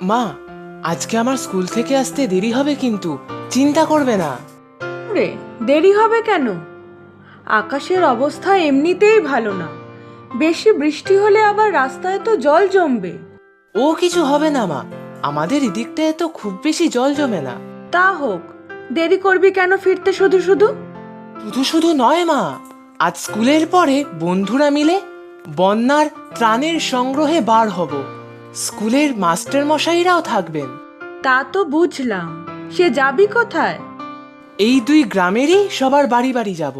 মা, আজকে আমার স্কুল থেকে আসতে দেরি হবে, কিন্তু চিন্তা করবে না। রে, দেরি হবে কেন? আকাশের অবস্থা এমনিতেই ভালো না। বেশি বৃষ্টি হলে আবার রাস্তায় তো জল জমবে। ও কিছু হবে না মা, আমাদের এদিকটায় তো খুব বেশি জল জমে না। তা হোক, দেরি করবি কেন ফিরতে শুধু শুধু? শুধু শুধু নয় মা, আজ স্কুলের পরে বন্ধুরা মিলে বন্যার ত্রাণের সংগ্রহে বার হব। স্কুলের মাস্টার মশাইরাও থাকবেন। তা তো বুঝলাম, সে যাবি কোথায়? এই দুই গ্রামেরই সবার বাড়ি বাড়ি যাব।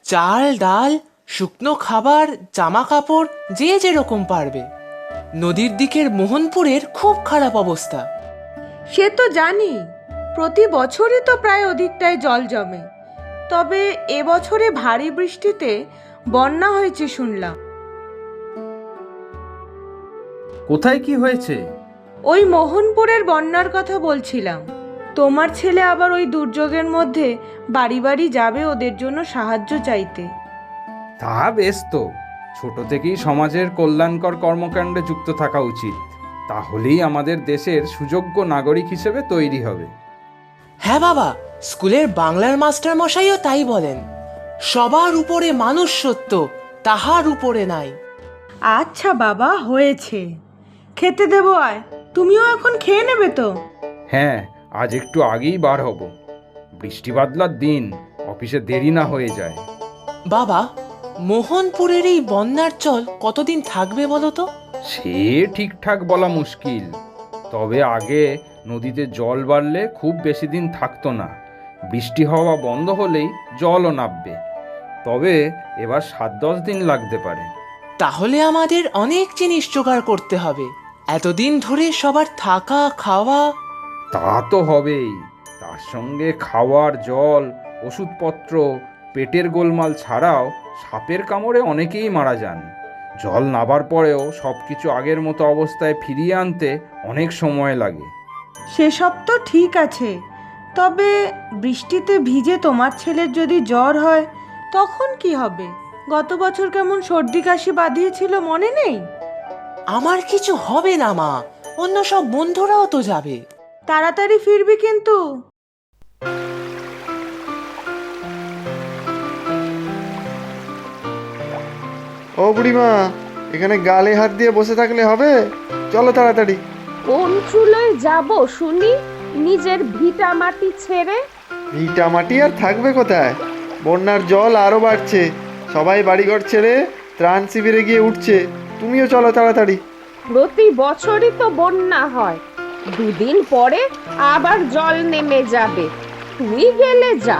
চাল ডাল, শুকনো খাবার, জামা কাপড় যে যেরকম পারবে। নদীর দিকের মোহনপুরের খুব খারাপ অবস্থা। সে তো জানি, প্রতি বছরই তো প্রায় ওদিকটায় জল জমে। তবে এবছরে ভারী বৃষ্টিতে বন্যা হয়েছে শুনলাম। কোথায় কি হয়েছে? ওই মোহনপুরের বন্যার কথা বলছিলাম। তোমার ছেলে আবার ওই দুর্যোগের মধ্যে বাড়ি বাড়ি যাবে ওদের জন্য সাহায্য চাইতে। তা বেশ তো, ছোট থেকেই সমাজের কল্যাণকর কর্মকাণ্ডে যুক্ত থাকা উচিত। তাহলেই আমাদের দেশের সুযোগ্য নাগরিক হিসেবে তৈরি হবে। হ্যাঁ বাবা, স্কুলের বাংলার মাস্টার মশাইও তাই বলেন। সবার উপরে মানুষ সত্য, তাহার উপরে নাই। আচ্ছা বাবা, হয়েছে, খেতে দেবো। আয়, তুমিও এখন খেয়ে নেবে তো? হ্যাঁ, আজ একটু আগেই বার হব। বৃষ্টি বাদলার দিন, অফিসে দেরি না হয়ে যায়। বাবা, মোহনপুরের এই বন্যার জল কতদিন থাকবে বলো তো? সে ঠিকঠাক বলা মুশকিল, তবে আগে নদীতে জল বাড়লে খুব বেশি দিন থাকতো না। বৃষ্টি হওয়া বন্ধ হলেই জলও নামবে। তবে এবার 7-10 দিন লাগতে পারে। তাহলে আমাদের অনেক জিনিস জোগাড় করতে হবে। এতদিন ধরে সবার থাকা খাওয়া। তা তো হবেই, তার সঙ্গে খাওয়ার জল, ওষুধপত্র, পেটের গোলমাল ছাড়াও সাপের কামড়ে অনেকেই মারা যান। জল নাবার পরেও সব কিছু আগের মতো অবস্থায় ফিরিয়ে আনতে অনেক সময় লাগে। সেসব তো ঠিক আছে, তবে বৃষ্টিতে ভিজে তোমার ছেলের যদি জ্বর হয় তখন কি হবে? গত বছর কেমন সর্দি কাশি বাঁধিয়েছিল মনে নেই? আমার কিছু হবে না মা, অন্য সব বন্ধুরাও তো যাবে। তাড়াতাড়ি ফিরবি কিন্তু। ও বুড়িমা, এখানে গালে হাত দিয়ে বসে থাকলে হবে? চলো তাড়াতাড়ি। কোন চুলোয় যাব শুনি, নিজের ভিটা মাটি ছেড়ে? ভিটা মাটি আর থাকবে কোথায়? বন্যার জল আরো বাড়ছে, সবাই বাড়িঘর ছেড়ে ত্রাণ শিবিরে গিয়ে উঠছে। তুমিও চলো তাড়াতাড়ি। প্রতি বছরই তো বন্যা হয়, দুদিন পরে আবার জল নেমে যাবে। তুই গেলে যা।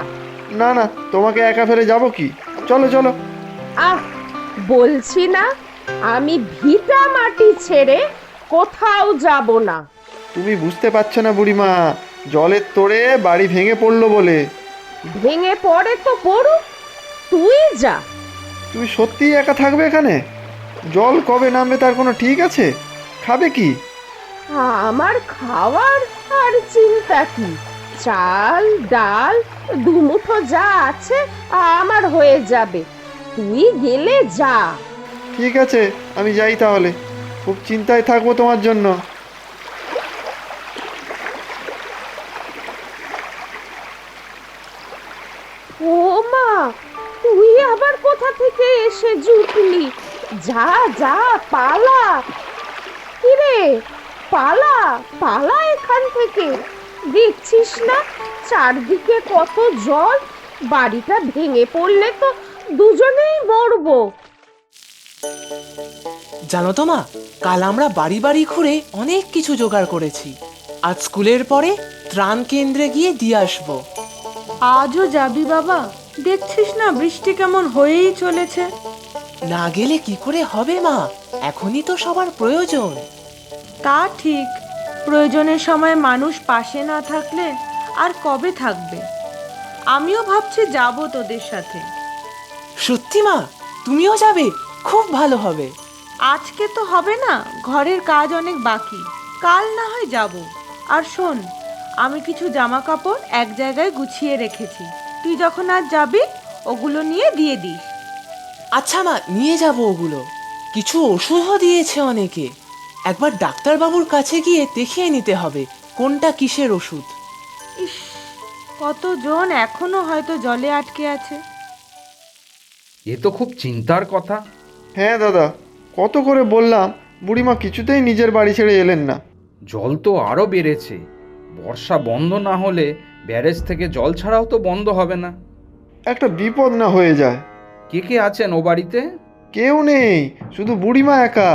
না না, তোমাকে একা ফেলে যাব কি? চলো চলো। আহ, বলছি না, আমি ভিটা মাটি ছেড়ে কোথাও যাব না। তুমি বুঝতে পারছো না বুড়িমা, জলের তোড়ে বাড়ি ভেঙে পড়লো বলে। ভেঙে পড়ে তো পড়ুক, তুই যা। তুমি সত্যিই একা থাকবে এখানে? জল কবে নামবে তার কোনো ঠিক আছে? খাবে কি? আমার খাওয়ার আর চিন্তা কি? চাল ডাল দুমুঠো যা আছে আমার হয়ে যাবে। তুই গেলে যা। ঠিক আছে, আমি যাই তাহলে। খুব চিন্তায় থাকবো তোমার জন্য। ও মা, তুই আবার কোথা থেকে এসে জুটলি? যা যা, পালা। কিরে, পালা পালা এখান থেকে। দেখছিস না চারদিকে কত জল? বাড়িটা ভেঙে পড়লে তো দুজনেই মরবো। জানো তো মা, কাল আমরা বাড়ি বাড়ি ঘুরে অনেক কিছু জোগাড় করেছি। আজ স্কুলের পরে ত্রাণ কেন্দ্রে গিয়ে দিয়ে আসবো। আজও যাবি বাবা? দেখছিস না বৃষ্টি কেমন হয়েই চলেছে। না গেলে কি করে হবে মা, এখনই তো সবার প্রয়োজন। তা ঠিক, প্রয়োজনের সময় মানুষ পাশে না থাকলে আর কবে থাকবে? আমিও ভাবছি যাব তোদের সাথে। সত্যি মা, তুমিও যাবে? খুব ভালো হবে। আজকে তো হবে না, ঘরের কাজ অনেক বাকি, কাল না হয় যাব। আর শোন, আমি কিছু জামা কাপড় এক জায়গায় গুছিয়ে রেখেছি, তুই যখন আজ যাবি ওগুলো নিয়ে দিয়ে দিস। আচ্ছা মা, নিয়ে যাব ওগুলো। কিছু ওষুধও দিয়েছে অনেকে। একবার ডাক্তারবাবুর কাছে গিয়ে দেখিয়ে নিতে হবে কোনটা কিসের ওষুধ। ইস, কতজন এখনো হয়তো জলে আটকে আছে। এ তো খুব চিন্তার কথা। হ্যাঁ দাদা, কত করে বললাম, বুড়িমা কিছুতেই নিজের বাড়ি ছেড়ে এলেন না। জল তো আরও বেড়েছে। বর্ষা বন্ধ না হলে ব্যারেজ থেকে জল ছাড়াও তো বন্ধ হবে না। একটা বিপদ না হয়ে যায়। কে কে আছেন ও বাড়িতে? কেউ নেই, শুধু বুড়িমা একা।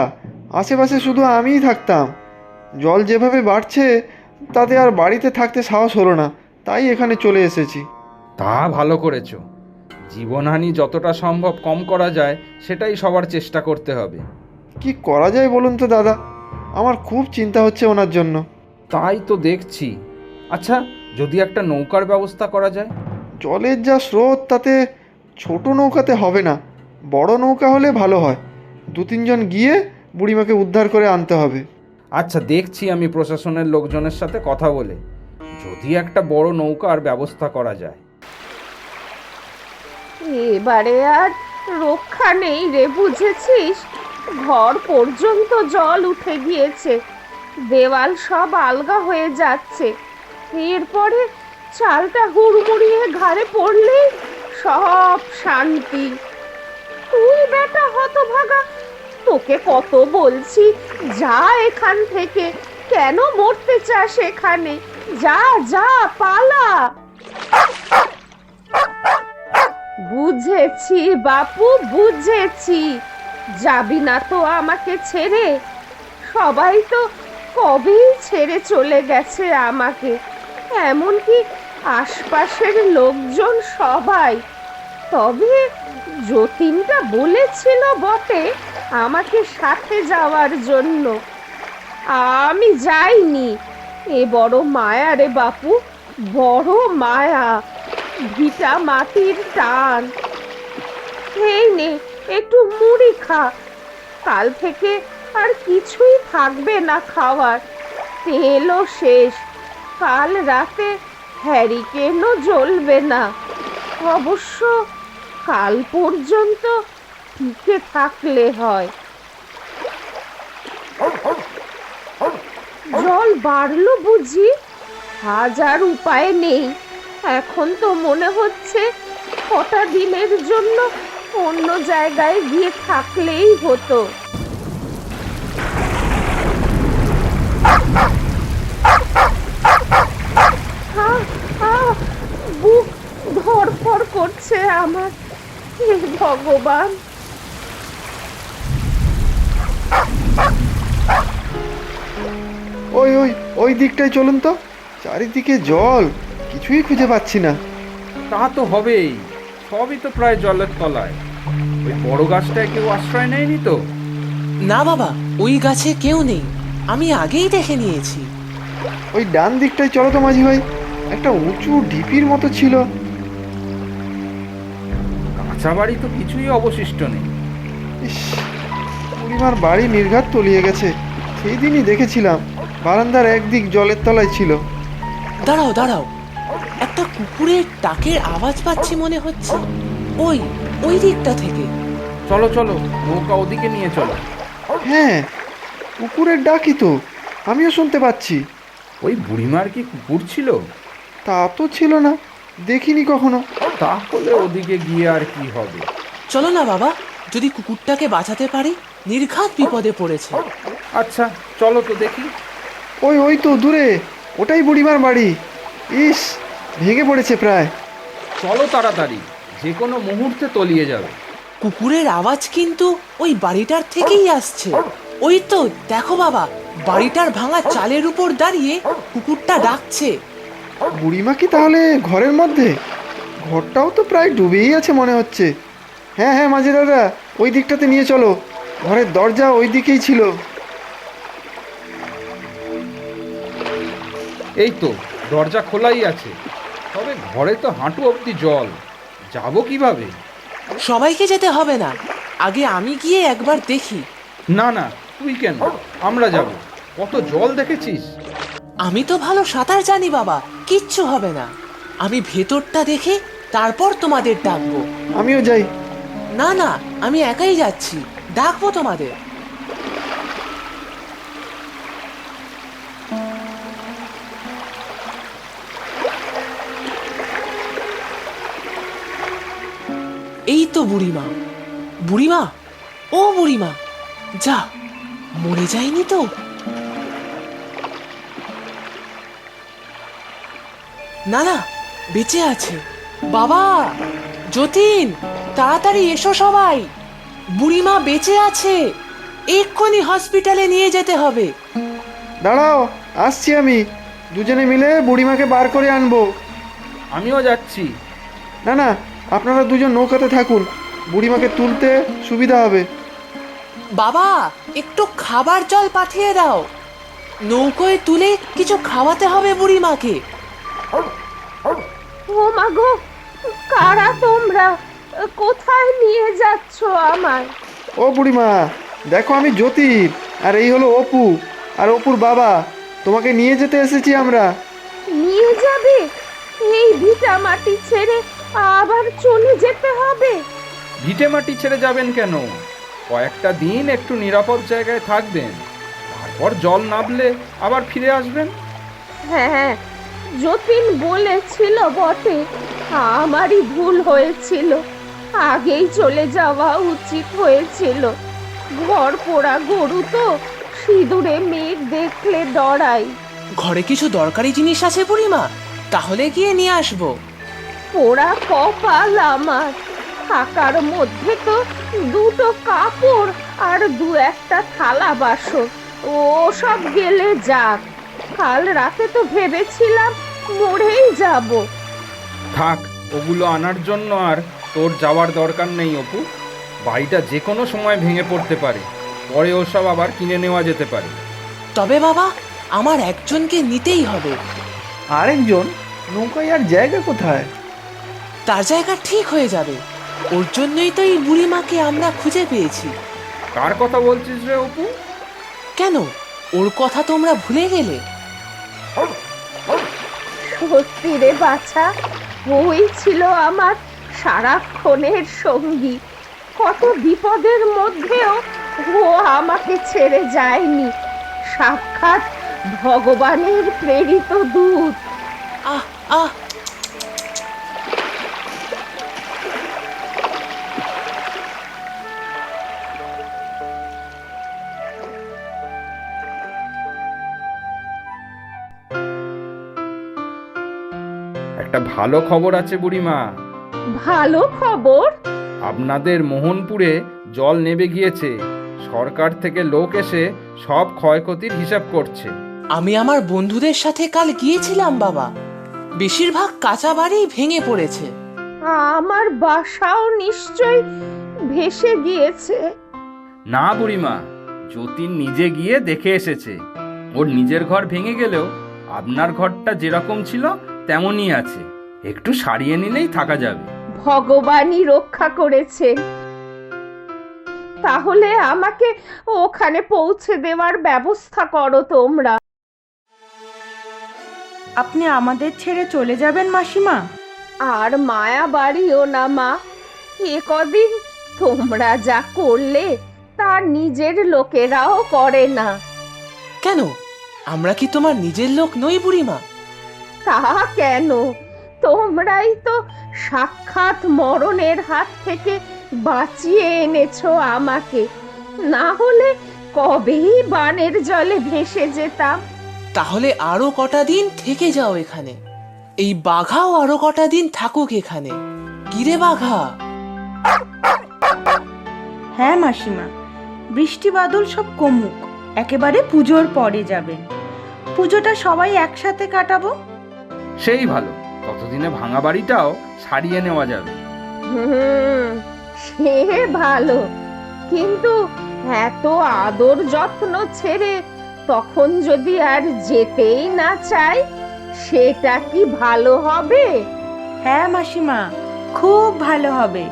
আশেপাশে শুধু আমিই থাকতাম। জল যেভাবে বাড়ছে তাতে আর বাড়িতে থাকতে সাহস হলো না, তাই এখানে চলে এসেছি। তা ভালো করেছো। জীবনহানি যতটা সম্ভব কম করা যায় সেটাই সবার চেষ্টা করতে হবে। কি করা যায় বলুন তো দাদা, আমার খুব চিন্তা হচ্ছে ওনার জন্য। তাই তো দেখছি। আচ্ছা, যদি একটা নৌকার ব্যবস্থা করা যায়? জলের যা স্রোত তাতে ছোট নৌকাতে হবে না, বড় নৌকা হলে ভালো হয়। 2-3 জন গিয়ে বুড়িমাকে উদ্ধার করে আনতে হবে। আচ্ছা, দেখছি আমি প্রশাসনের লোকজনের সাথে কথা বলে যদি একটা বড় নৌকার ব্যবস্থা করা যায়। এবারে আর রক্ষা নেই রে, বুঝেছিস? ঘর পর্যন্ত জল উঠে গিয়েছে, দেওয়াল সব আলগা হয়ে যাচ্ছে। এরপরে চালটা হুড়মুড়িয়ে ঘাড়ে পড়লেই সব শান্তি। তুই বেটা হতভাগা, তোকে কত বলছি যা এখান থেকে, কেন মরতে চাস এখানে? যা যা, পালা। বুঝেছি বাপু, বুঝেছি। যাবি না তো আমাকে ছেড়ে? সবাই তো কবেই ছেড়ে চলে গেছে আমাকে, এমনকি আশপাশের লোকজন সবাই। তবে যতীনটা বলেছিল বটে আমাকে সাথে যাওয়ার জন্য, আমি যাইনি। এ বড় মায়া রে বাপু, বড় মায়া, ভিটা মাটির টান। এই নে একটু মুড়ি খা, কাল থেকে আর কিছুই থাকবে না খাওয়ার। তেলও শেষ, কাল রাতে হ্যারিকেনও জ্বলবে না। অবশ্য কাল পর্যন্ত টিকে থাকলে হয়। জল বাড়লো বুঝি? আজ আর উপায় নেই। এখন তো মনে হচ্ছে কটা দিনের জন্য অন্য জায়গায় গিয়ে থাকলেই হতো। বুক ধড়ফড় করছে আমার। হে ভগবান! ওই ওই ওই দিকটায় চলুন তো, চারিদিকে জল, কিছুই খুঁজে পাচ্ছি না। তা তো হবেই, সবই তো প্রায় জলের তলায়। ওই বড় গাছটায় কেউ আশ্রয় নেয়নি তো? না বাবা, ওই গাছে কেউ নেই, আমি আগেই দেখে নিয়েছি। ওই ডান দিকটায় চলো তো মাঝি ভাই, একটা উঁচু ঢিপির মতো ছিল। কাঁচা বাড়ি তো কিছুই অবশিষ্ট নেই। ইস, বুড়িমার বাড়ি নির্ঘাত তলিয়ে গেছে। সেই দিনই দেখেছিলাম, বারান্দার একদিক জলের তলায় ছিল। দাঁড়াও দাঁড়াও, একটা কুকুরের ডাকের আওয়াজ পাচ্ছি মনে হচ্ছে, ওই ওই দিকটা থেকে। চলো চলো, নৌকা ওদিকে নিয়ে চলো। হ্যাঁ, কুকুরের ডাকই তো, আমিও শুনতে পাচ্ছি। ওই বুড়িমার কি কুকুর ছিল? তা তো ছিল না, দেখিনি কখনো। তাহলে ওদিকে গিয়ে আর কি হবে? চলো না বাবা, যদি কুকুরটাকে বাঁচাতে পারি, নির্ঘাত বিপদে পড়েছে। আচ্ছা চলো তো দেখি। ওই ওই তো দূরে, ওটাই বুড়িমার বাড়ি। ইস, ভেঙে পড়েছে প্রায়। চলো তাড়াতাড়ি, যে কোনো মুহূর্তে তলিয়ে যাবে। কুকুরের আওয়াজ কিন্তু ওই বাড়িটার থেকেই আসছে। ওই তো দেখো বাবা, বাড়িটার ভাঙা চালের উপর দাঁড়িয়ে কুকুরটা ডাকছে। বুড়িমা কি তাহলে ঘরের মধ্যে? ঘরটাও তো প্রায় ডুবেই আছে মনে হচ্ছে। হ্যাঁ হ্যাঁ মাঝি দাদা, ওই দিকটাতে নিয়ে চলো, ঘরের দরজা ওই দিকেই ছিল। এই তো দরজা খোলাই আছে, তবে ঘরে তো হাঁটু অবধি জল, যাবো কিভাবে? সবাইকে যেতে হবে না, আগে আমি গিয়ে একবার দেখি। না না, তুই কেন, আমরা যাব। কত জল দেখেছিস? আমি তো ভালো সাঁতার জানি বাবা, কিচ্ছু হবে না। আমি ভেতরটা দেখে তারপর তোমাদের ডাকবো। আমিও যাই। না না, আমি একাই যাচ্ছি, ডাকবো তোমাদের। এই তো বুড়িমা। বুড়িমা, ও বুড়িমা, যা, মরে যায়নি তো? না না, বেঁচে আছে। বাবা, যতীন, তাড়াতাড়ি এসো সবাই, বুড়িমা বেঁচে আছে, এক্ষুনি হসপিটালে নিয়ে যেতে হবে। দাঁড়াও, আসছি আমি। দুজনে মিলে বুড়িমাকে বার করে আনবো। আমিও যাচ্ছি। না না, আপনারা দুজন নৌকাতে থাকুন, বুড়িমাকে তুলতে সুবিধা হবে। বাবা, একটু খাবার জল পাঠিয়ে দাও, নৌকোয় তুলে কিছু খাওয়াতে হবে বুড়িমাকে। ও মা গো, কারা তোমরা? কোথায় নিয়ে যাচ্ছ আমায়? ও বুড়িমা, দেখো আমি জ্যোতির, আর এই হলো অপু, আর অপুর বাবা। তোমাকে নিয়ে যেতে এসেছি আমরা। নিয়ে যাবে? এই ভিটা মাটি ছেড়ে আবার চলে যেতে হবে? ভিটে মাটি ছেড়ে যাবেন কেন? কয়েকটা দিন একটু নিরাপদ জায়গায় থাকবেন, তারপর জল নামলে আবার ফিরে আসবেন। হ্যাঁ, যতীন বলেছিল বটে, আমারই ভুল হয়েছিল, আগেই চলে যাওয়া উচিত হয়েছিল। ঘর পোড়া গরু তো, সিঁদুরে মেঘ দেখলে ডরাই। ঘরে কিছু দরকারি জিনিস আছে বুড়িমা? তাহলে গিয়ে নিয়ে আসবো। পোড়া কপাল আমার, থাকার মধ্যে তো দুটো কাপড় আর দু একটা থালা বাসন, ও সব গেলে যাক। কাল রাতে তো ভেবেছিলাম মরেই যাব। থাক, ওগুলো আনার জন্য আর তোর যাওয়ার দরকার নেই অপু। বাড়িটা যে কোনো সময় ভেঙে পড়তে পারে, পরে ওসব আবার কিনে নেওয়া যেতে পারে। তবে বাবা, আমার একজনকে নিতেই হবে। আরেকজন? নৌকায় আর জায়গা কোথায়? তার জায়গা ঠিক হয়ে যাবে, ওর জন্যই তো এই বুড়িমাকে আমরা খুঁজে পেয়েছি। কার কথা বলছিস রে অপু? কেন, ওর কথা তোমরা ভুলে গেলে? সত্যি রে বাছা, ওই ছিল আমার সারাক্ষণের সঙ্গী। কত বিপদের মধ্যেও ও আমাকে ছেড়ে যায়নি, সাক্ষাৎ ভগবানের প্রেরিত দূত। আহ আহ, একটা ভালো খবর আছে বুড়িমা। ভালো খবর? আপনাদের মোহনপুরে জল নেমে গিয়েছে। সরকার থেকে লোক এসে সব ক্ষয়ক্ষতির হিসাব করছে। আমি আমার বন্ধুদের সাথে কাল গিয়েছিলাম বাবা, বেশিরভাগ কাঁচা বাড়ি ভেঙে পড়েছে। আমার বাসাও নিশ্চয় ভেসে গিয়েছে। না বুড়িমা, যতীন নিজে গিয়ে দেখে এসেছে। ওর নিজের ঘর ভেঙে গেলেও আপনার ঘরটা যেরকম ছিল তেমনই আছে, একটু সারিয়ে নিলেই থাকা যাবে। ভগবানই রক্ষা করেছে। তাহলে আমাকে ওখানে পৌঁছে দেওয়ার ব্যবস্থা করো তোমরা। আপনি আমাদের ছেড়ে চলে যাবেন মাসিমা? আর মায়া বাড়িও না মা, এ কদিন তোমরা যা করলে তা নিজের লোকেরাও করে না। কেন, আমরা কি তোমার নিজের লোক নই বুড়িমা? তা কেন, তোমরাই তো সাক্ষাৎ মরণের হাত থেকে বাঁচিয়ে এনেছো আমাকে, না হলে কবেই বানের জলে ভেসে যেতাম। তাহলে আরো কটা দিন থেকে যাও এখানে, এই বাঘাও আরো কটা দিন থাকুক এখানে। কিরে বাঘা? হ্যাঁ মাসিমা, বৃষ্টি বাদল সব কমুক, একেবারে পুজোর পরে যাবেন। পুজোটা সবাই একসাথে কাটাবো। সেই ভালো, ততদিনে ভাঙা বাড়িটাও সারিয়ে নেওয়া যাবে। সে ভালো, কিন্তু এত আদর যত্ন ছেড়ে তখন যদি আর যেতেই না চাই, সেটা কি ভালো হবে? হ্যাঁ মাসিমা, খুব ভালো হবে।